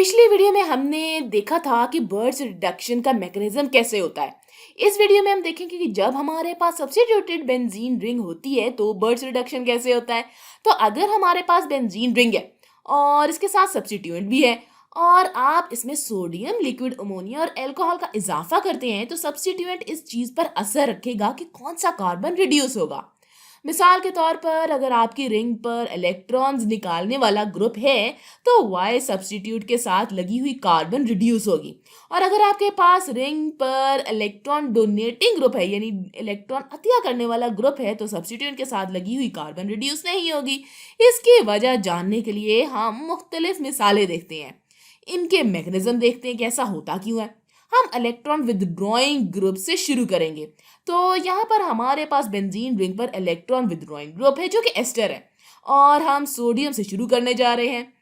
पिछली वीडियो में हमने देखा था कि बर्ड्स रिडक्शन का मैकेनिज्म कैसे होता है। इस वीडियो में हम देखेंगे कि जब हमारे पास सब्स्टिट्यूटेड बेंजीन रिंग होती है तो बर्ड्स रिडक्शन कैसे होता है। तो अगर हमारे पास बेंजीन रिंग है और इसके साथ सब्स्टिट्यूएंट भी है और आप इसमें सोडियम, लिक्विड अमोनिया और अल्कोहल का इजाफा करते हैं तो सब्स्टिट्यूएंट इस चीज पर असर रखेगा कि कौन सा कार्बन रिड्यूस होगा। मिसाल के तौर पर अगर आपकी रिंग पर इलेक्ट्रॉन्स निकालने वाला ग्रुप है तो वाई सब्स्टिट्यूट के साथ लगी हुई कार्बन रिड्यूस होगी। और अगर आपके पास रिंग पर इलेक्ट्रॉन डोनेटिंग ग्रुप है यानी इलेक्ट्रॉन अतिया करने वाला ग्रुप है तो सब्स्टिट्यूट के साथ लगी हुई कार्बन रिड्यूस नहीं होगी। इसकी वजह जानने के लिए हम मुख्तलिफ मिसालें देखते हैं, इनके मैकेनिज्म देखते हैं कैसा होता क्यों है। हम इलेक्ट्रॉन विदड्रॉइंग ग्रुप से शुरू करेंगे। तो यहाँ पर हमारे पास बेंजीन रिंग पर इलेक्ट्रॉन विदड्रॉइंग ग्रुप है जो कि एस्टर है और हम सोडियम से शुरू करने जा रहे हैं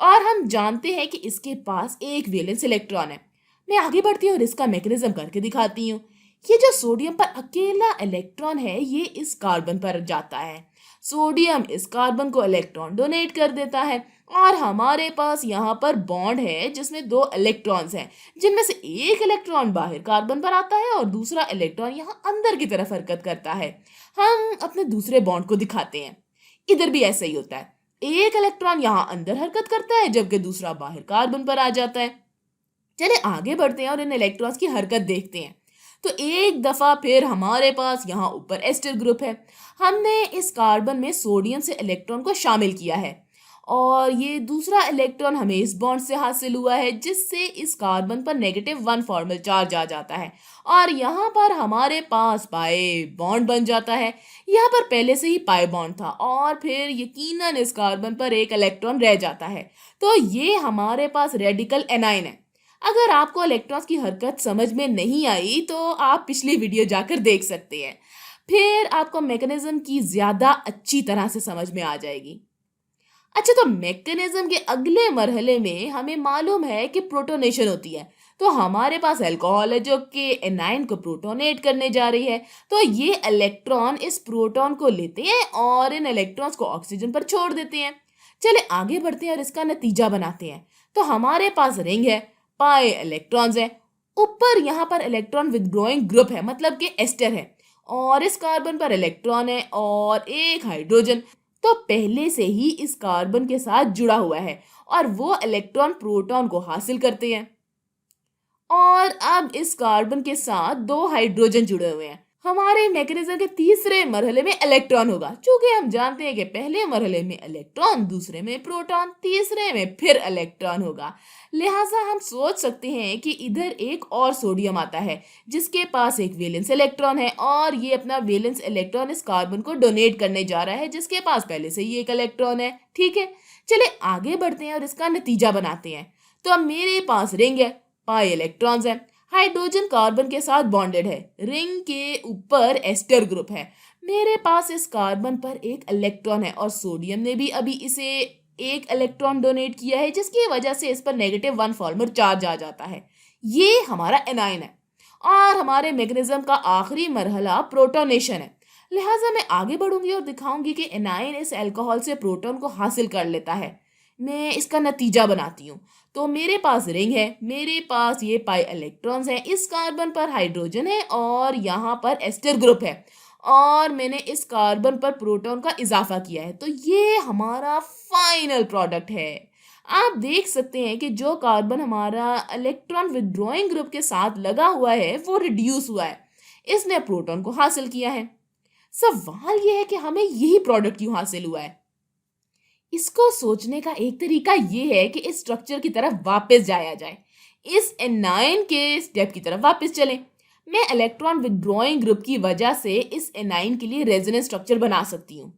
और हम जानते हैं कि इसके पास एक वैलेंस इलेक्ट्रॉन है। मैं आगे बढ़ती हूँ और इसका मैकेनिज्म करके दिखाती हूँ। ये जो सोडियम पर अकेला इलेक्ट्रॉन है ये इस कार्बन पर जाता है। सोडियम इस कार्बन को इलेक्ट्रॉन डोनेट कर देता है और हमारे पास यहाँ पर बॉन्ड है जिसमें दो इलेक्ट्रॉन्स हैं जिनमें से एक इलेक्ट्रॉन बाहर कार्बन पर आता है और दूसरा इलेक्ट्रॉन यहाँ अंदर की तरफ हरकत करता है। हम अपने दूसरे बॉन्ड को दिखाते हैं। इधर भी ऐसा ही होता है, एक इलेक्ट्रॉन यहाँ अंदर हरकत करता है जबकि दूसरा बाहर कार्बन पर आ जाता है। चले आगे बढ़ते हैं और इन इलेक्ट्रॉन्स की हरकत देखते हैं। तो एक दफा फिर हमारे पास यहाँ ऊपर एस्टर ग्रुप है। हमने इस कार्बन में सोडियम से इलेक्ट्रॉन को शामिल किया है और ये दूसरा इलेक्ट्रॉन हमें इस बॉन्ड से हासिल हुआ है जिससे इस कार्बन पर -1 फॉर्मल चार्ज आ जाता है और यहाँ पर हमारे पास पाई बॉन्ड बन जाता है। यहाँ पर पहले से ही पाई बॉन्ड था और फिर यकीनन इस कार्बन पर एक इलेक्ट्रॉन रह जाता है। तो ये हमारे पास रेडिकल एनाइन है। अगर आपको इलेक्ट्रॉन्स की हरकत समझ में नहीं आई तो आप पिछली वीडियो जाकर देख सकते हैं, फिर आपको मैकेनिज्म की ज्यादा अच्छी तरह से समझ में आ जाएगी। अच्छा, तो मैकेनिज्म के अगले मरहले में हमें मालूम है कि प्रोटोनेशन होती है। तो हमारे पास अल्कोहल है जो कि एनाइन को प्रोटोनेट करने जा रही है। तो ये इलेक्ट्रॉन इस प्रोटॉन को लेते हैं और इन इलेक्ट्रॉन्स को ऑक्सीजन पर छोड़ देते हैं। चले आगे बढ़ते हैं और इसका नतीजा बनाते हैं। तो हमारे पास रिंग है, पाए इलेक्ट्रॉन्स है, ऊपर यहाँ पर इलेक्ट्रॉन विदड्रॉइंग ग्रुप है मतलब कि एस्टर है और इस कार्बन पर इलेक्ट्रॉन है और एक हाइड्रोजन तो पहले से ही इस कार्बन के साथ जुड़ा हुआ है और वो इलेक्ट्रॉन प्रोटॉन को हासिल करते हैं और अब इस कार्बन के साथ दो हाइड्रोजन जुड़े हुए हैं। हमारे मैकेनिज्म के तीसरे मरहले में इलेक्ट्रॉन होगा, क्योंकि हम जानते हैं कि पहले मरहले में इलेक्ट्रॉन, दूसरे में प्रोटॉन, तीसरे में फिर इलेक्ट्रॉन होगा। लिहाजा हम सोच सकते हैं कि इधर एक और सोडियम आता है जिसके पास एक वैलेंस इलेक्ट्रॉन है और ये अपना वैलेंस इलेक्ट्रॉन इस कार्बन को डोनेट करने जा रहा है जिसके पास पहले से ही एक इलेक्ट्रॉन है। ठीक है, चले आगे बढ़ते हैं और इसका नतीजा बनाते हैं। तो अब मेरे पास रिंग है, पाई इलेक्ट्रॉन्स है, हाइड्रोजन कार्बन के साथ बॉन्डेड है, रिंग के ऊपर एस्टर ग्रुप है, मेरे पास इस कार्बन पर एक इलेक्ट्रॉन है और सोडियम ने भी अभी इसे एक इलेक्ट्रॉन डोनेट किया है जिसकी वजह से इस पर -1 फॉर्मल चार्ज आ जाता है। ये हमारा एनाइन है और हमारे मैकेनिज्म का आखिरी मरहला प्रोटोनेशन है। लिहाजा मैं आगे बढ़ूंगी और दिखाऊंगी कि एनाइन इस अल्कोहल से प्रोटॉन को हासिल कर लेता है। मैं इसका नतीजा बनाती हूँ। तो मेरे पास रिंग है, मेरे पास ये पाई इलेक्ट्रॉन्स हैं, इस कार्बन पर हाइड्रोजन है और यहाँ पर एस्टर ग्रुप है और मैंने इस कार्बन पर प्रोटॉन का इजाफा किया है। तो ये हमारा फाइनल प्रोडक्ट है। आप देख सकते हैं कि जो कार्बन हमारा इलेक्ट्रॉन विदड्रॉइंग ग्रुप के साथ लगा हुआ है वो रिड्यूस हुआ है, इसने प्रोटॉन को हासिल किया है। सवाल यह है कि हमें यही प्रोडक्ट क्यों हासिल हुआ है। इसको सोचने का एक तरीका ये है कि इस स्ट्रक्चर की तरफ वापस जाया जाए, इस एनाइन के स्टेप की तरफ वापस चलें। मैं इलेक्ट्रॉन विदड्रॉइंग ग्रुप की वजह से इस एनाइन के लिए रेजोनेंस स्ट्रक्चर बना सकती हूँ।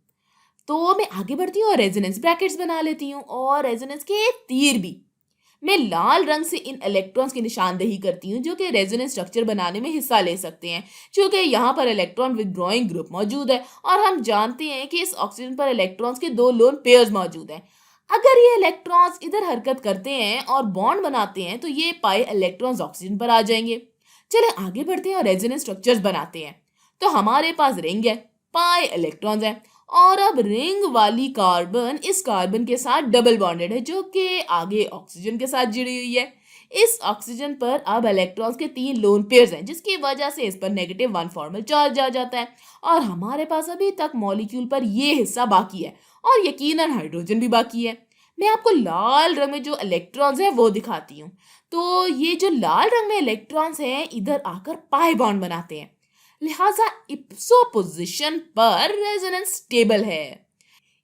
तो मैं आगे बढ़ती हूँ और रेजोनेंस ब्रैकेट्स बना लेती हूँ और रेजोनेंस के तीर भी मैं लाल रंग से इन इलेक्ट्रॉन्स की निशानदेही करती हूँ जो कि रेजोनेंस स्ट्रक्चर बनाने में हिस्सा ले सकते हैं, क्योंकि यहाँ पर इलेक्ट्रॉन विदड्रॉइंग ग्रुप मौजूद है और हम जानते हैं कि इस ऑक्सीजन पर इलेक्ट्रॉन्स के दो लोन पेयर्स मौजूद हैं। अगर ये इलेक्ट्रॉन्स इधर हरकत करते हैं और बॉन्ड बनाते हैं तो ये पाई इलेक्ट्रॉन्स ऑक्सीजन पर आ जाएंगे। चले आगे बढ़ते हैं और रेजोनेंस स्ट्रक्चर्स बनाते हैं। तो हमारे पास रिंग है, पाई इलेक्ट्रॉन्स है और अब रिंग वाली कार्बन इस कार्बन के साथ डबल बॉन्डेड है जो कि आगे ऑक्सीजन के साथ जुड़ी हुई है। इस ऑक्सीजन पर अब इलेक्ट्रॉन्स के 3 लोन पेयर्स हैं जिसकी वजह से इस पर -1 फॉर्मल चार्ज आ जाता है और हमारे पास अभी तक मॉलिक्यूल पर ये हिस्सा बाकी है और यकीनन हाइड्रोजन भी बाकी है। मैं आपको लाल रंग में जो इलेक्ट्रॉन्स हैं वो दिखाती हूँ। तो ये जो लाल रंग में इलेक्ट्रॉन्स हैं इधर आकर पाई बॉन्ड बनाते हैं, लिहाजा इप्सो पोजीशन पर रेजोनेंस स्टेबल है।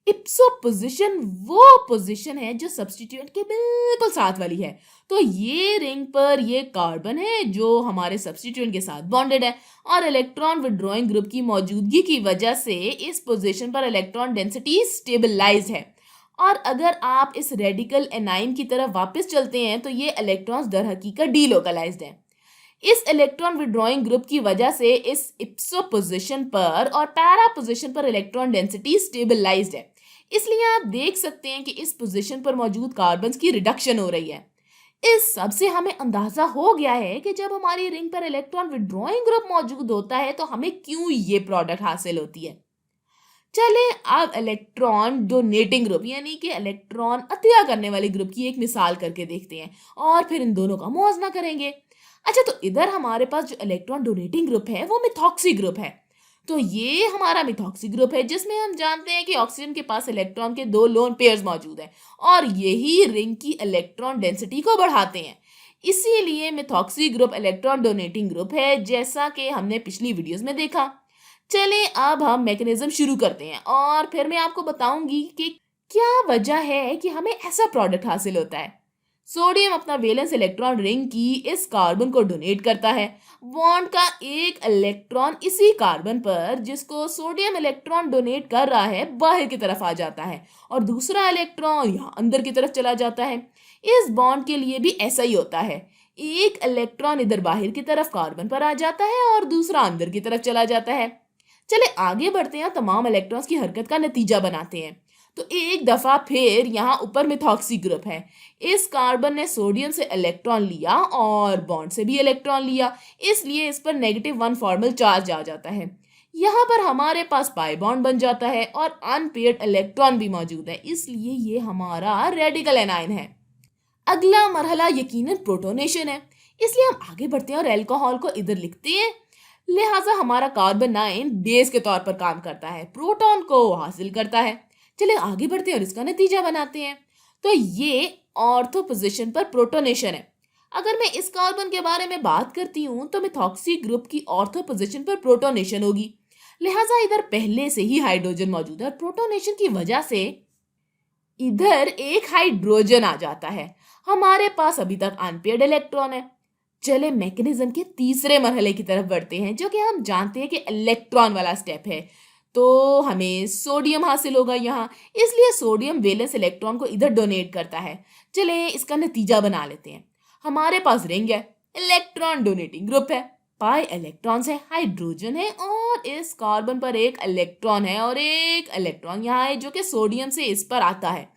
इप्सो पोजीशन वो पोजीशन है जो सब्स्टिट्यूएंट के बिल्कुल साथ वाली है। तो ये रिंग पर ये कार्बन है जो हमारे सब्स्टिट्यूएंट के साथ बॉन्डेड है और इलेक्ट्रॉन विड्रॉइंग ग्रुप की मौजूदगी की वजह से इस पोजीशन पर इलेक्ट्रॉन डेंसिटी स्टेबलाइज है। और अगर आप इस रेडिकल एनाइन की तरफ वापस चलते हैं तो ये इलेक्ट्रॉन्स दर हकीकत डीलोकलाइज्ड हैं। इस इलेक्ट्रॉन विड्रॉइंग ग्रुप की वजह से इस इप्सो पोजीशन पर और पैरा पोजीशन पर इलेक्ट्रॉन डेंसिटी स्टेबलाइज्ड है। इसलिए आप देख सकते हैं कि इस पोजीशन पर मौजूद कार्बन्स की रिडक्शन हो रही है। इस सब से हमें अंदाजा हो गया है कि जब हमारी रिंग पर इलेक्ट्रॉन विड्रॉइंग ग्रुप मौजूद होता है तो हमें क्यों ये प्रोडक्ट हासिल होती है। चले अब इलेक्ट्रॉन डोनेटिंग ग्रुप यानी कि इलेक्ट्रॉन अतिया करने वाले ग्रुप की एक मिसाल करके देखते हैं और फिर इन दोनों का मुआवजा करेंगे। अच्छा, तो इधर हमारे पास जो इलेक्ट्रॉन डोनेटिंग ग्रुप है वो मिथॉक्सी ग्रुप है। तो ये हमारा मिथॉक्सी ग्रुप है जिसमें हम जानते हैं कि ऑक्सीजन के पास इलेक्ट्रॉन के 2 लोन पेयर्स मौजूद हैं और यही रिंग की इलेक्ट्रॉन डेंसिटी को बढ़ाते हैं। इसीलिए methoxy group electron donating group है, जैसा कि हमने पिछली वीडियोस में देखा। चलें अब हम मैकेनिज्म शुरू करते हैं और फिर मैं आपको बताऊंगी कि क्या वजह है कि हमें ऐसा प्रोडक्ट हासिल होता है। सोडियम अपना वैलेंस इलेक्ट्रॉन रिंग की इस कार्बन को डोनेट करता है। बॉन्ड का एक इलेक्ट्रॉन इसी कार्बन पर जिसको सोडियम इलेक्ट्रॉन डोनेट कर रहा है बाहर की तरफ आ जाता है और दूसरा इलेक्ट्रॉन यहाँ अंदर की तरफ चला जाता है। इस बॉन्ड के लिए भी ऐसा ही होता है। एक इलेक्ट्रॉन इधर बाहर की तरफ कार्बन पर आ जाता है और दूसरा अंदर की तरफ चला जाता है। चले आगे बढ़ते हैं, तमाम इलेक्ट्रॉन्स की हरकत का नतीजा बनाते हैं। तो एक दफा फिर यहाँ ऊपर मिथॉक्सी ग्रुप है। इस कार्बन ने सोडियम से इलेक्ट्रॉन लिया और बॉन्ड से भी इलेक्ट्रॉन लिया, इसलिए इस पर -1 फॉर्मल चार्ज आ जाता है। यहाँ पर हमारे पास पाई बॉन्ड बन जाता है और अनपेयर्ड इलेक्ट्रॉन भी मौजूद है, इसलिए ये हमारा रेडिकल एनाइन है। अगला मरहला यकीनन प्रोटोनेशन है, इसलिए हम आगे बढ़ते हैं और अल्कोहल को इधर लिखते हैं। लिहाजा हमारा कार्बन 9 बेस के तौर पर काम करता है, प्रोटॉन को हासिल करता है। चलिए आगे बढ़ते हैं और इसका नतीजा बनाते हैं। तो ये ऑर्थो पोजीशन पर प्रोटोनेशन है। अगर मैं इस कार्बन के बारे में बात करती हूँ तो मिथॉक्सी ग्रुप की ऑर्थो पोजीशन पर प्रोटोनेशन होगी, लिहाजा इधर पहले से ही हाइड्रोजन मौजूद है और प्रोटोनेशन की वजह से इधर एक हाइड्रोजन आ जाता है। हमारे पास अभी तक अनपेयर्ड इलेक्ट्रॉन है। चले मैकेनिज्म के तीसरे मरहले की तरफ बढ़ते हैं जो कि हम जानते हैं कि इलेक्ट्रॉन वाला स्टेप है। तो हमें सोडियम हासिल होगा यहाँ, इसलिए सोडियम वैलेंस इलेक्ट्रॉन को इधर डोनेट करता है। चले इसका नतीजा बना लेते हैं। हमारे पास रिंग है, इलेक्ट्रॉन डोनेटिंग ग्रुप है, पाई इलेक्ट्रॉन्स है, हाइड्रोजन है और इस कार्बन पर एक इलेक्ट्रॉन है और एक इलेक्ट्रॉन यहाँ है जो कि सोडियम से इस पर आता है।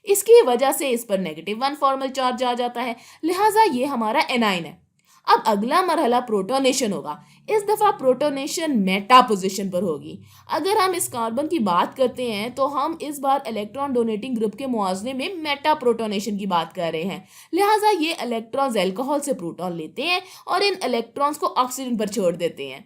इसकी वजह से इस पर -1 फॉर्मल चार्ज आ जाता है, लिहाजा ये हमारा एनाइन है। अब अगला मरहला प्रोटोनेशन होगा। इस दफा प्रोटोनेशन मेटा पोजीशन पर होगी। अगर हम इस कार्बन की बात करते हैं तो हम इस बार इलेक्ट्रॉन डोनेटिंग ग्रुप के मुआवजे में मेटा प्रोटोनेशन की बात कर रहे हैं, लिहाजा ये इलेक्ट्रॉन्स अल्कोहल से प्रोटॉन लेते हैं और इन इलेक्ट्रॉन्स को ऑक्सीजन पर छोड़ देते हैं।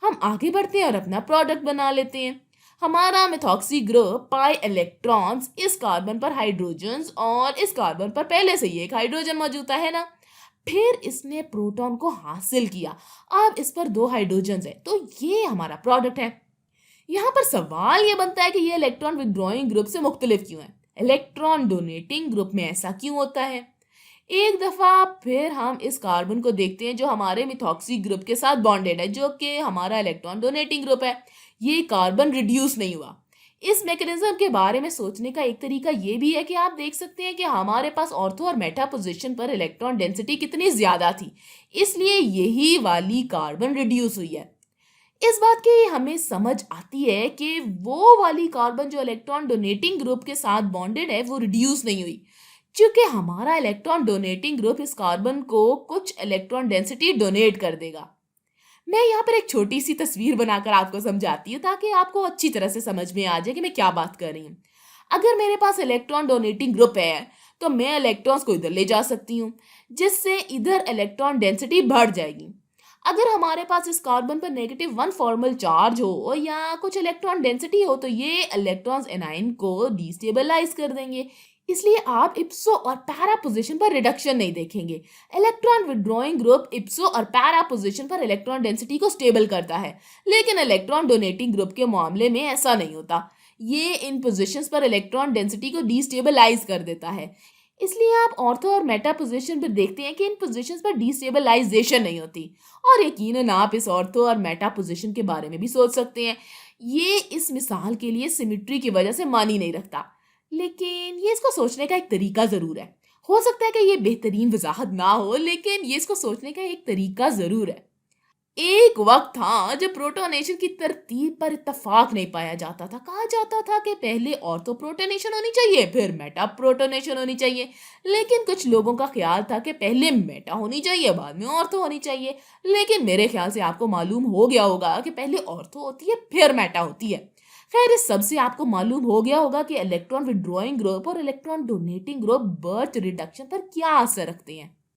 हम आगे बढ़ते हैं और अपना प्रोडक्ट बना लेते हैं। हमारा मिथॉक्सी ग्रुप पाई इलेक्ट्रॉन्स इस कार्बन पर हाइड्रोजन्स और इस कार्बन पर पहले से ही एक हाइड्रोजन मौजूद है ना, फिर इसने प्रोटॉन को हासिल किया। अब इस पर 2 हाइड्रोजन्स है, तो ये हमारा प्रोडक्ट है। यहाँ पर सवाल ये बनता है कि ये इलेक्ट्रॉन विथड्रॉइंग ग्रुप से मुख्तलिफ क्यों है, इलेक्ट्रॉन डोनेटिंग ग्रुप में ऐसा क्यों होता है। एक दफा फिर हम इस कार्बन को देखते हैं जो हमारे मिथॉक्सी ग्रुप के साथ बॉन्डेड है, जो कि हमारा इलेक्ट्रॉन डोनेटिंग ग्रुप है। ये कार्बन रिड्यूस नहीं हुआ। इस मैकेनिज्म के बारे में सोचने का एक तरीका ये भी है कि आप देख सकते हैं कि हमारे पास ऑर्थो और मेटा पोजीशन पर इलेक्ट्रॉन डेंसिटी कितनी ज्यादा थी, इसलिए यही वाली कार्बन रिड्यूस हुई है। इस बात की हमें समझ आती है कि वो वाली कार्बन जो इलेक्ट्रॉन डोनेटिंग ग्रुप के साथ बॉन्डेड है वो रिड्यूस नहीं हुई, क्योंकि हमारा इलेक्ट्रॉन डोनेटिंग ग्रुप इस कार्बन को कुछ इलेक्ट्रॉन डेंसिटी डोनेट कर देगा। मैं यहाँ पर एक छोटी सी तस्वीर बनाकर आपको समझाती हूँ ताकि आपको अच्छी तरह से समझ में आ जाए कि मैं क्या बात कर रही हूँ। अगर मेरे पास इलेक्ट्रॉन डोनेटिंग ग्रुप है, तो मैं इलेक्ट्रॉन्स को इधर ले जा सकती हूँ, जिससे इधर इलेक्ट्रॉन डेंसिटी बढ़ जाएगी। अगर हमारे पास इस कार्बन पर -1 फॉर्मल चार्ज हो या कुछ इलेक्ट्रॉन डेंसिटी हो, तो ये इलेक्ट्रॉन्स एनाइन को डिस्टेबलाइज कर देंगे। इसलिए आप इप्सो और पैरा पोजीशन पर रिडक्शन नहीं देखेंगे। इलेक्ट्रॉन विड्रॉइंग ग्रुप इप्सो और पैरा पोजीशन पर इलेक्ट्रॉन डेंसिटी को स्टेबल करता है, लेकिन इलेक्ट्रॉन डोनेटिंग ग्रुप के मामले में ऐसा नहीं होता। ये इन पोजीशंस पर इलेक्ट्रॉन डेंसिटी को डिस्टेबलाइज कर देता है। इसलिए आप ऑर्थो और मेटा पोजीशन पर देखते हैं कि इन पोजीशंस पर डिस्टेबलाइजेशन नहीं होती। और यकीनन आप इस ऑर्थो और मेटा पोजीशन के बारे में भी सोच सकते हैं। ये इस मिसाल के लिए सिमेट्री की वजह से मानी नहीं रखता, लेकिन ये इसको सोचने का एक तरीका ज़रूर है। हो सकता है कि ये बेहतरीन वजाहत ना हो, लेकिन ये इसको सोचने का एक तरीका ज़रूर है। एक वक्त था जब प्रोटोनेशन की तरतीब पर इत्तेफाक नहीं पाया जाता था। कहा जाता था कि पहले ऑर्थो प्रोटोनेशन होनी चाहिए, फिर मेटा प्रोटोनेशन होनी चाहिए। लेकिन कुछ लोगों का ख्याल था कि पहले मेटा होनी चाहिए, बाद में ऑर्थो होनी चाहिए। लेकिन मेरे ख्याल से आपको मालूम हो गया होगा कि पहले ऑर्थो होती है, फिर मेटा होती है। खैर, इस सब से आपको मालूम हो गया होगा कि इलेक्ट्रॉन विड्रॉइंग ग्रुप और electron donating group birth reduction पर क्या असर रखते हैं।